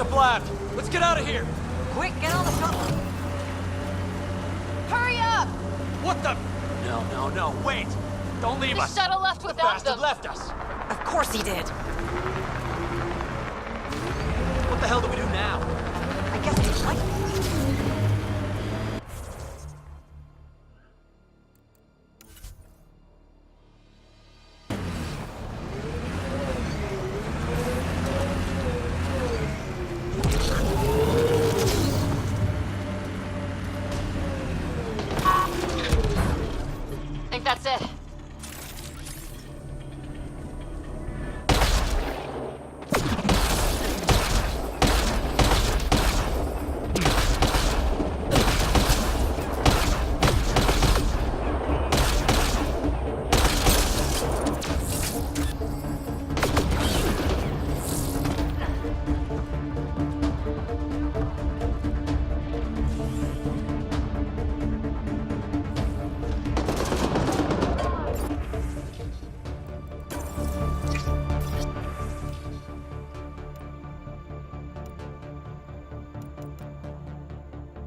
a blast! Let's get out of here! Quick, get on the shuttle! Hurry up! What the? No, wait! Don't leave us! The shuttle left The without bastard them! left us! Of course he did! What the hell do we do now? I guess they like me. I think that's it.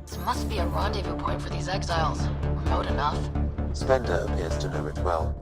This must be a rendezvous point for these exiles. Remote enough. Spender appears to know it well.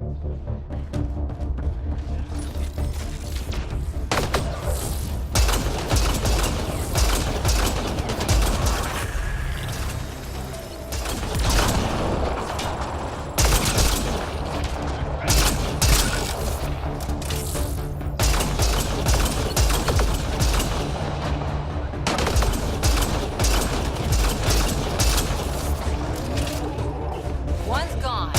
One's gone.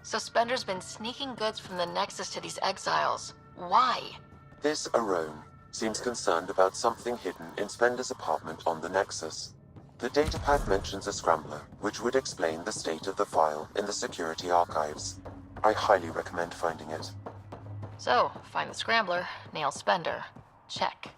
So Spender's been sneaking goods from the Nexus to these exiles. Why? This Arome seems concerned about something hidden in Spender's apartment on the Nexus. The datapad mentions a scrambler, which would explain the state of the file in the security archives. I highly recommend finding it. So, find the scrambler, nail Spender. Check.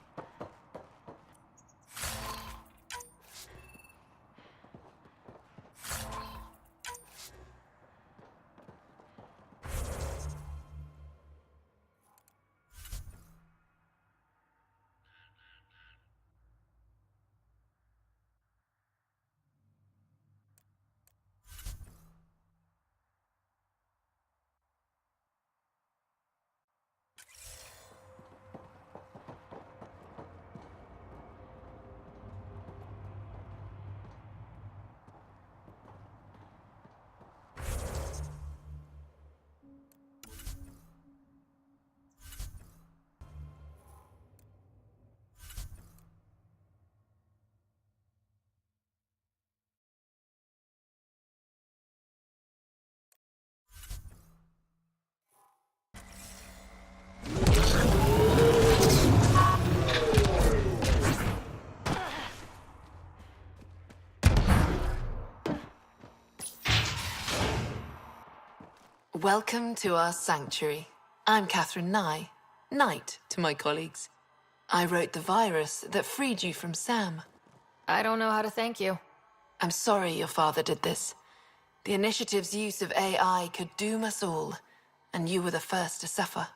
Welcome to our sanctuary. I'm Catherine Nye, Knight to my colleagues. I wrote the virus that freed you from Sam. I don't know how to thank you. I'm sorry your father did this. The initiative's use of AI could doom us all, and you were the first to suffer.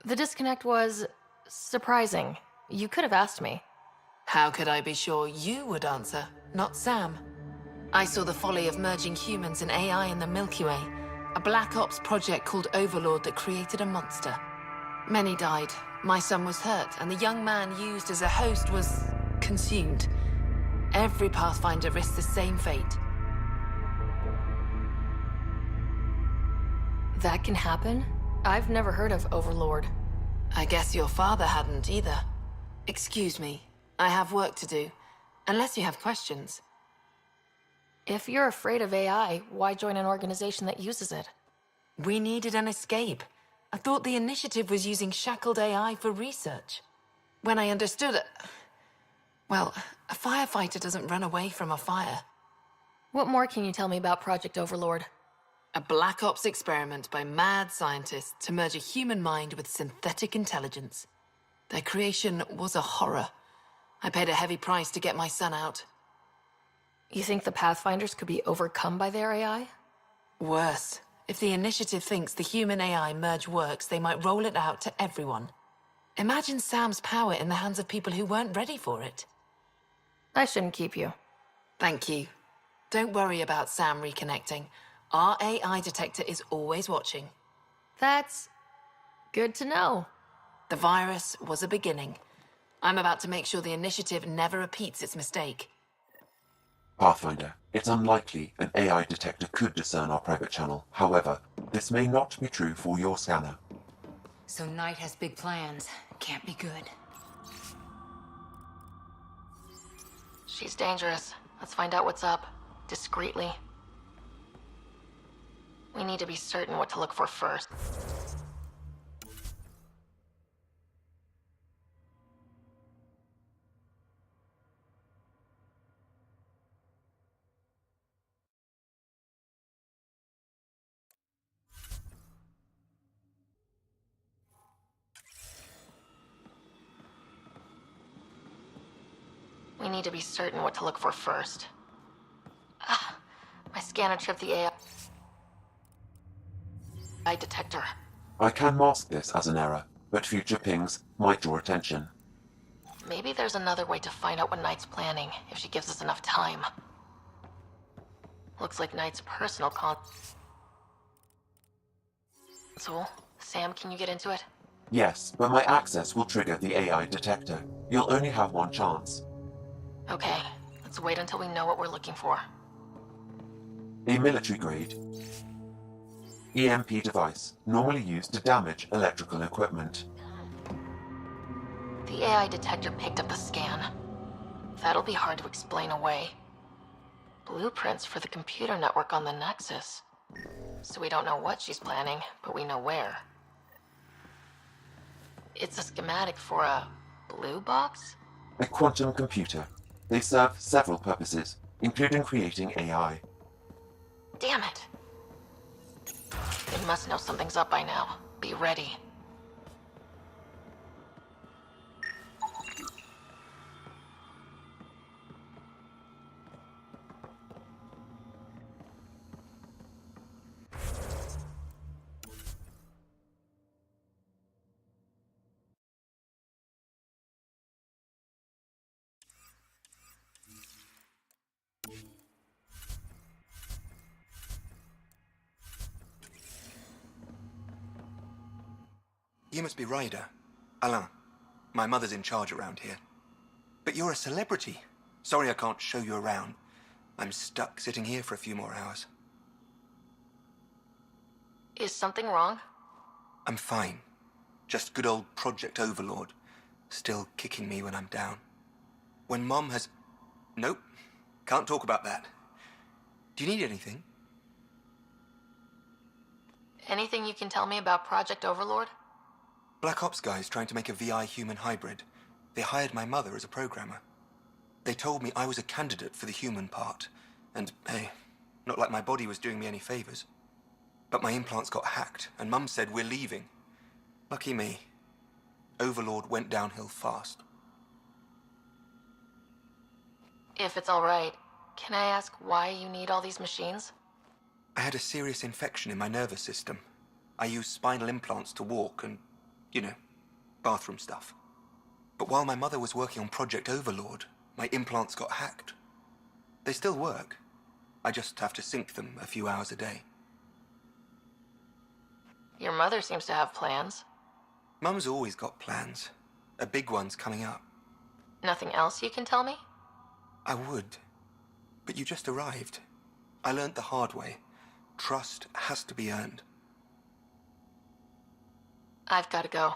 The disconnect was surprising. You could have asked me. How could I be sure you would answer, not Sam? I saw the folly of merging humans and AI in the Milky Way, a Black Ops project called Overlord that created a monster. Many died, my son was hurt, and the young man used as a host was consumed. Every Pathfinder risks the same fate. That can happen? I've never heard of Overlord. I guess your father hadn't either. Excuse me, I have work to do. Unless you have questions. If you're afraid of AI, why join an organization that uses it? We needed an escape. I thought the initiative was using shackled AI for research. When I understood it... Well, a firefighter doesn't run away from a fire. What more can you tell me about Project Overlord? A Black Ops experiment by mad scientists to merge a human mind with synthetic intelligence. Their creation was a horror. I paid a heavy price to get my son out. You think the Pathfinders could be overcome by their AI? Worse. If the initiative thinks the human-AI merge works, they might roll it out to everyone. Imagine Sam's power in the hands of people who weren't ready for it. I shouldn't keep you. Thank you. Don't worry about Sam reconnecting. Our AI detector is always watching. That's good to know. The virus was a beginning. I'm about to make sure the initiative never repeats its mistake. Pathfinder, it's unlikely an AI detector could discern our private channel. However, this may not be true for your scanner. So Knight has big plans. Can't be good. She's dangerous. Let's find out what's up. Discreetly. We need to be certain what to look for first. We need to be certain what to look for first. Ah, my scanner tripped the AI detector. I can mask this as an error, but future pings might draw attention. Maybe there's another way to find out what Knight's planning, if she gives us enough time. Looks like Knight's personal console. Sam, can you get into it? Yes, but my access will trigger the AI detector. You'll only have one chance. Okay, let's wait until we know what we're looking for. A military-grade EMP device, normally used to damage electrical equipment. The AI detector picked up the scan. That'll be hard to explain away. Blueprints for the computer network on the Nexus. So we don't know what she's planning, but we know where. It's a schematic for a blue box? A quantum computer. They serve several purposes, including creating AI. Damn it! They must know something's up by now. Be ready. You must be Ryder. Alain. My mother's in charge around here. But you're a celebrity. Sorry I can't show you around. I'm stuck sitting here for a few more hours. Is something wrong? I'm fine. Just good old Project Overlord. Still kicking me when I'm down. When Mom has... Nope. Can't talk about that. Do you need anything? Anything you can tell me about Project Overlord? Black Ops guys trying to make a VI-human hybrid. They hired my mother as a programmer. They told me I was a candidate for the human part. And, hey, not like my body was doing me any favors. But my implants got hacked, and Mum said we're leaving. Lucky me. Overlord went downhill fast. If it's all right, can I ask why you need all these machines? I had a serious infection in my nervous system. I used spinal implants to walk and, you know, bathroom stuff. But while my mother was working on Project Overlord, my implants got hacked. They still work. I just have to sync them a few hours a day. Your mother seems to have plans. Mum's always got plans. A big one's coming up. Nothing else you can tell me? I would. But you just arrived. I learned the hard way. Trust has to be earned. I've got to go.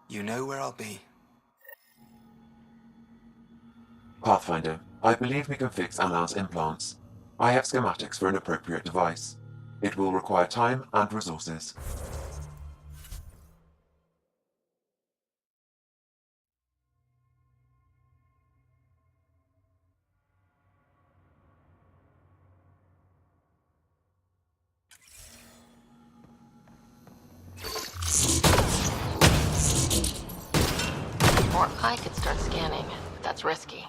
You know where I'll be. Pathfinder, I believe we can fix Alain's implants. I have schematics for an appropriate device. It will require time and resources. Or I could start scanning, but that's risky.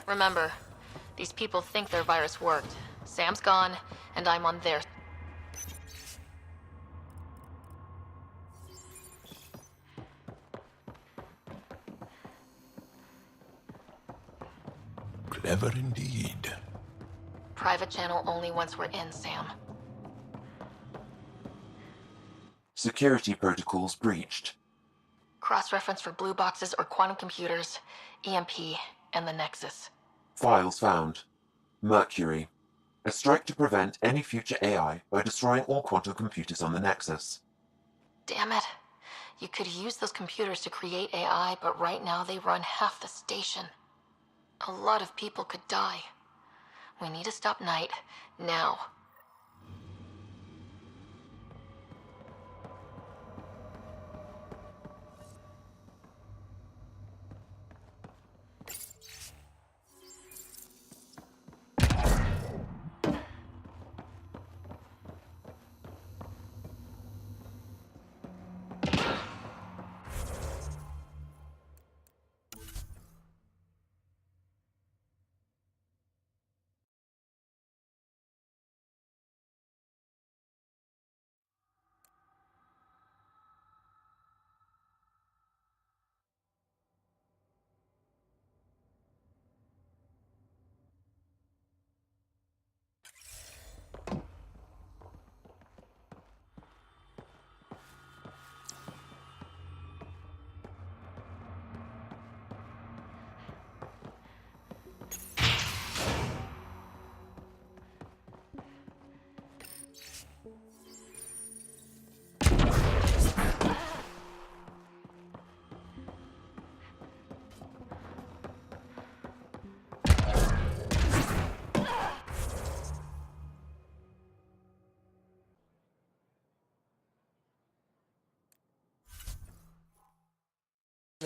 Remember, these people think their virus worked. Sam's gone, and I'm on their... Clever indeed. Private channel only once we're in, Sam. Security protocols breached. Cross-reference for blue boxes or quantum computers, EMP, and the Nexus. Files found. Mercury. A strike to prevent any future AI by destroying all quantum computers on the Nexus. Damn it. You could use those computers to create AI, but right now they run half the station. A lot of people could die. We need to stop Knight, now.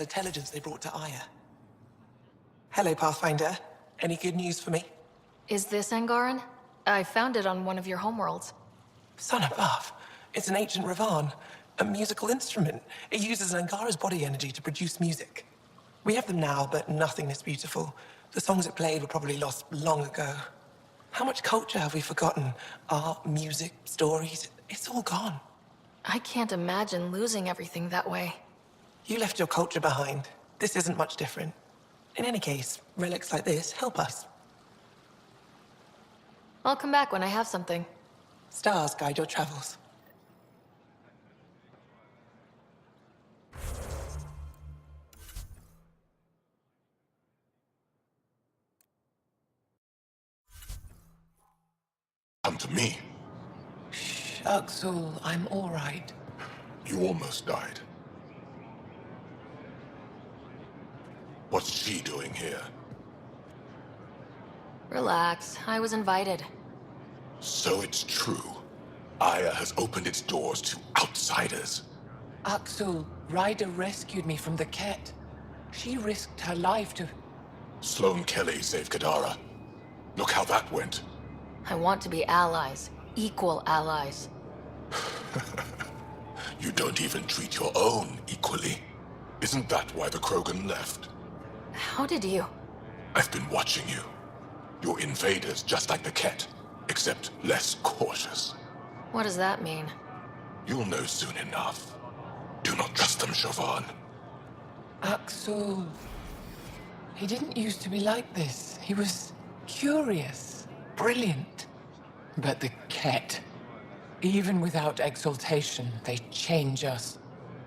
intelligence they brought to Aya. Hello, Pathfinder. Any good news for me? Is this Angaran? I found it on one of your homeworlds. Son above. It's an ancient Ravan. A musical instrument. It uses Angara's body energy to produce music. We have them now, but nothing this beautiful. The songs it played were probably lost long ago. How much culture have we forgotten? Art, music, stories, it's all gone. I can't imagine losing everything that way. You left your culture behind. This isn't much different. In any case, relics like this help us. I'll come back when I have something. Stars guide your travels. Come to me. Shh, Uxul, I'm all right. You almost died. What's she doing here? Relax, I was invited. So it's true. Aya has opened its doors to outsiders. Uxul, Ryder rescued me from the Ket. She risked her life to... Sloane Kelly saved Kadara. Look how that went. I want to be allies. Equal allies. You don't even treat your own equally. Isn't that why the Krogan left? How did you? I've been watching you. You're invaders just like the Ket, except less cautious. What does that mean? You'll know soon enough. Do not trust them, Chauvin. Uxul... He didn't used to be like this. He was curious, brilliant. But the Ket, even without exaltation, they change us.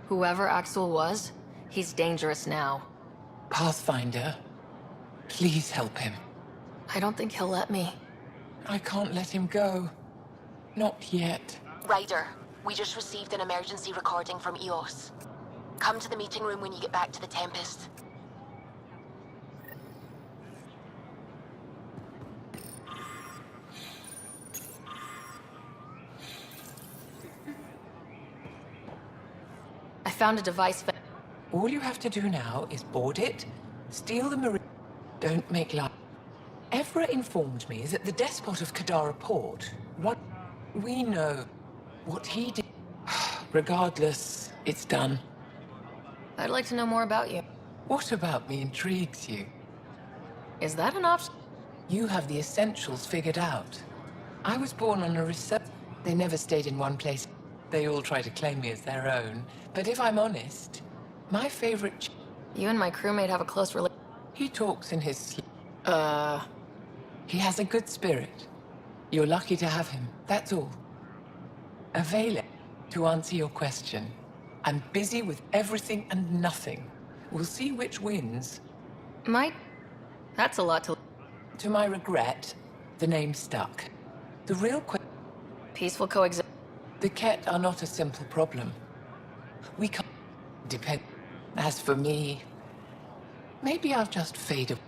Whoever Axel was, he's dangerous now. Pathfinder, please help him. I don't think he'll let me. I can't let him go. Not yet. Ryder, we just received an emergency recording from EOS. Come to the meeting room when you get back to the Tempest. I found a device. All you have to do now is board it, steal the marine... Don't make life. Evra informed me that the despot of Kadara Port... What... We know what he did. Regardless, it's done. I'd like to know more about you. What about me intrigues you? Is that an option? You have the essentials figured out. I was born on a research... They never stayed in one place. They all try to claim me as their own. But if I'm honest, my favorite... You and my crewmate have a close relationship. He talks in his sleep. He has a good spirit. You're lucky to have him, that's all. Avail it to answer your question. I'm busy with everything and nothing. We'll see which wins. That's a lot to... To my regret, the name stuck. The real Peaceful coexist... The Ket are not a simple problem. We can't depend... As for me, maybe I'll just fade away.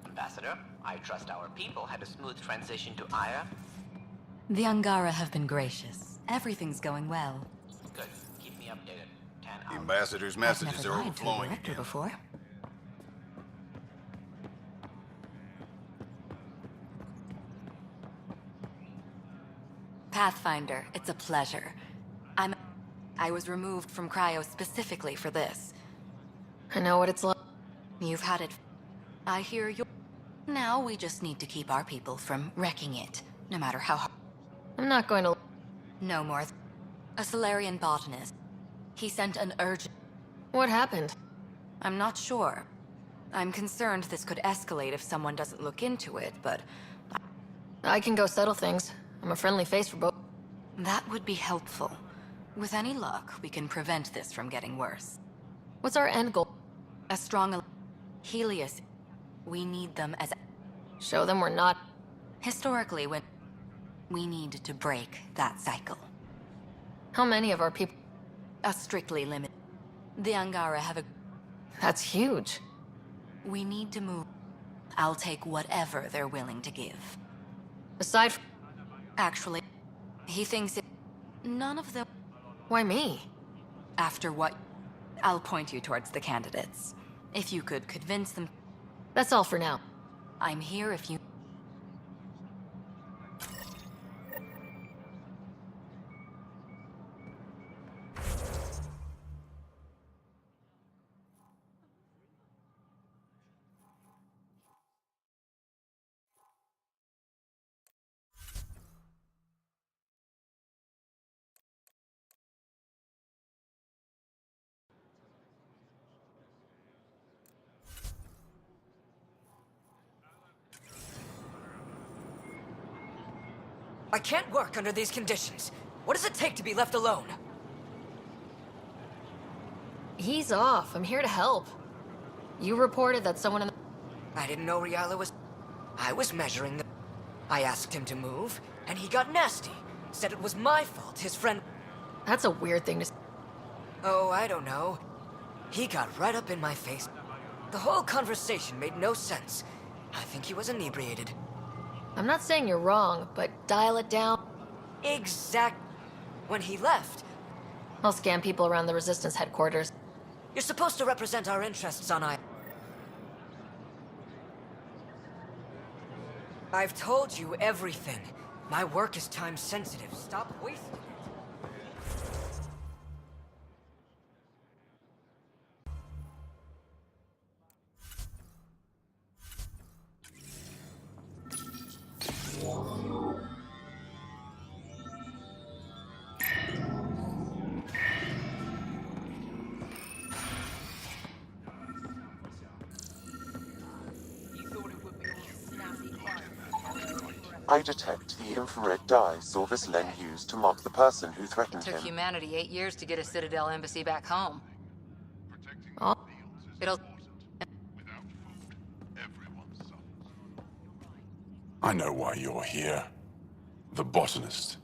Ambassador, I trust our people had a smooth transition to Aya. The Angara have been gracious. Everything's going well. Good. Keep me updated. 10 The hours. ambassador's I've messages never are lied to a overflowing director again. before. Pathfinder, it's a pleasure. I was removed from cryo specifically for this. I know what it's like. You've had it. I hear you. Now we just need to keep our people from wrecking it, no matter how hard. I'm not going to... No more. A Solarian botanist. He sent an urgent... What happened? I'm not sure. I'm concerned this could escalate if someone doesn't look into it, but I can go settle things. I'm a friendly face for both. that would be helpful. With any luck, we can prevent this from getting worse. What's our end goal? A strong Helios. We need them as... Show them we're not... Historically, when... We need to break that cycle. How many of our people... A strictly limited. The Angara have a... That's huge. We need to move. I'll take whatever they're willing to give. Aside from... Actually, he thinks it... None of them... Why me? After what... I'll point you towards the candidates. If you could convince them... That's all for now. I'm here if you... I can't work under these conditions. What does it take to be left alone? He's off. I'm here to help. You reported that someone in the... I didn't know Riala was... I was measuring the... I asked him to move, and he got nasty. Said it was my fault, his friend... That's a weird thing to... Oh, I don't know. He got right up in my face. The whole conversation made no sense. I think he was inebriated. I'm not saying you're wrong, but dial it down. Exact... When he left, I'll scan people around the Resistance headquarters. you're supposed to represent our interests on I've told you everything. My work is time-sensitive. Stop wasting it. I detect the infrared dye Sorvis Len used to mark the person who threatened Took him. humanity 8 years to get a Citadel embassy back home. Oh. It'll... I know why you're here. The botanist.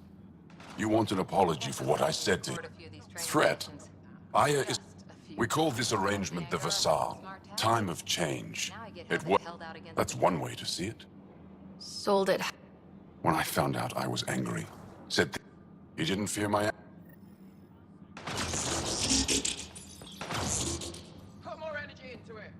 You want an apology for what I said to you. Threat. Aya is... We call this arrangement the Vesal. Time of change. It was... That's one way to see it. Sold it. When I found out, I was angry. Said he didn't fear my... Put more energy into it.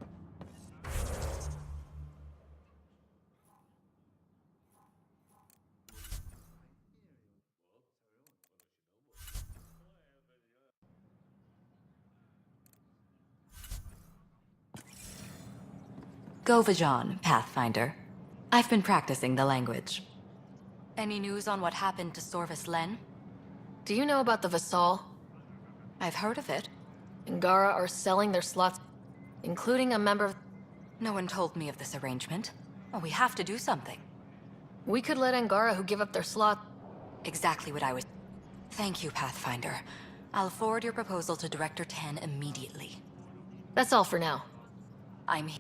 Go Vajon, Pathfinder. I've been practicing the language. Any news on what happened to Sorvis Len? Do you know about the Vesal? I've heard of it. Angara are selling their slots, including a member of... No one told me of this arrangement. Oh, we have to do something. We could let Angara who give up their slot... Exactly what I was... Thank you, Pathfinder. I'll forward your proposal to Director 10 immediately. That's all for now. I'm here.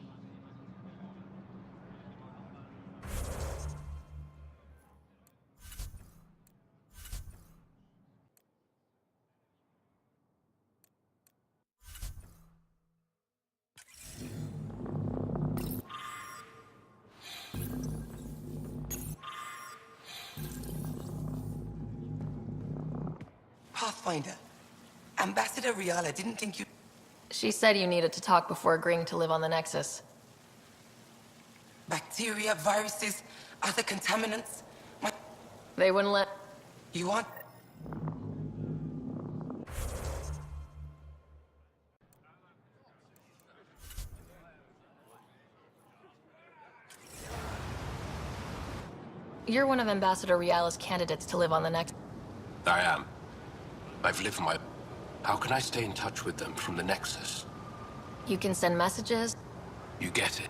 Pathfinder, Ambassador Riala didn't think you... She said you needed to talk before agreeing to live on the Nexus. Bacteria, viruses, other contaminants. They wouldn't let... You want... You're one of Ambassador Riala's candidates to live on the Nexus. I am. I've lived my... How can I stay in touch with them from the Nexus? You can send messages. You get it?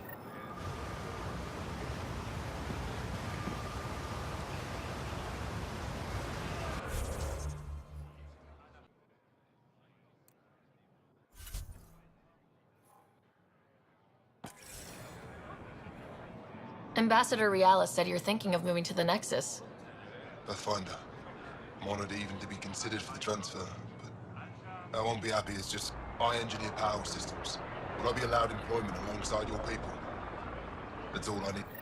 Ambassador Realis said you're thinking of moving to the Nexus. Pathfinder. I'm honored even to be considered for the transfer, but I won't be happy as just I engineer power systems. Will I be allowed employment alongside your people? That's all I need.